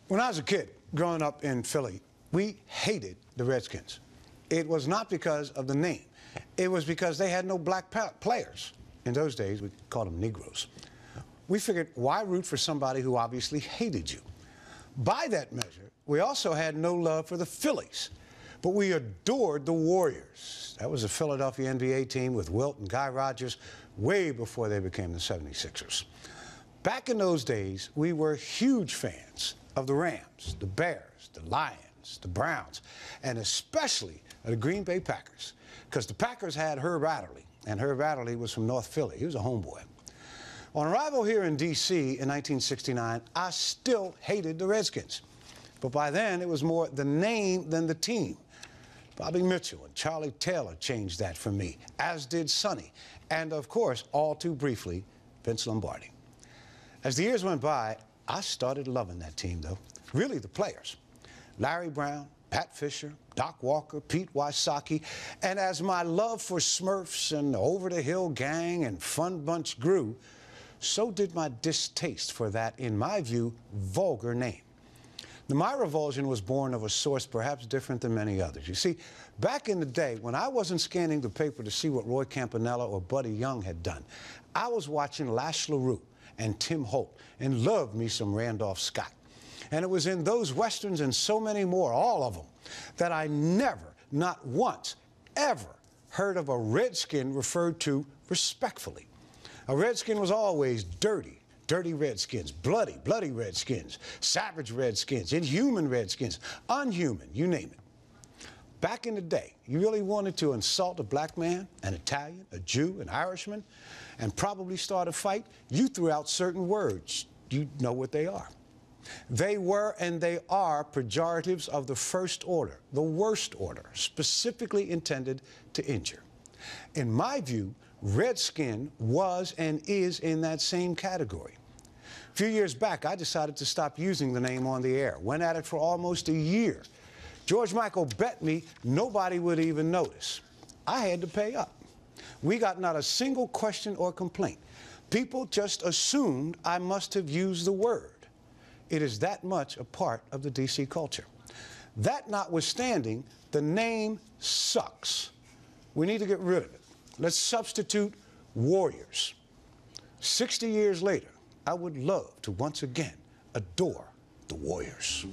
When I was a kid growing up in Philly, we hated the Redskins. It was not because of the name. It was because they had no black players. In those days, we called them Negroes. We figured, why root for somebody who obviously hated you? By that measure, we also had no love for the Phillies, but we adored the Warriors. That was a Philadelphia NBA team with Wilt and Guy Rodgers way before they became the 76ers. Back in those days, we were huge fans of the Rams, the Bears, the Lions, the Browns, and especially the Green Bay Packers, because the Packers had Herb Adderley, and Herb Adderley was from North Philly. He was a homeboy. On arrival here in D.C. in 1969, I still hated the Redskins. But by then, it was more the name than the team. Bobby Mitchell and Charlie Taylor changed that for me, as did Sonny, and of course, all too briefly, Vince Lombardi. As the years went by, I started loving that team, though. Really, the players. Larry Brown, Pat Fisher, Doc Walker, Pete Wysocki, and as my love for Smurfs and the Over the Hill Gang and Fun Bunch grew, so did my distaste for that, in my view, vulgar name. My revulsion was born of a source perhaps different than many others. You see, back in the day, when I wasn't scanning the paper to see what Roy Campanella or Buddy Young had done, I was watching Lash LaRue and Tim Holt, and loved me some Randolph Scott. And it was in those Westerns and so many more, all of them, that I never, not once, ever heard of a Redskin referred to respectfully. A Redskin was always dirty, dirty Redskins, bloody, bloody Redskins, savage Redskins, inhuman Redskins, unhuman, you name it. Back in the day, you really wanted to insult a black man, an Italian, a Jew, an Irishman, and probably start a fight, you threw out certain words. You know what they are. They were and they are pejoratives of the first order, the worst order, specifically intended to injure. In my view, Redskin was and is in that same category. A few years back, I decided to stop using the name on the air. Went at it for almost a year. George Michael bet me nobody would even notice. I had to pay up. We got not a single question or complaint. People just assumed I must have used the word. It is that much a part of the D.C. culture. That notwithstanding, the name sucks. We need to get rid of it. Let's substitute Warriors. 60 years later, I would love to once again adore the Warriors.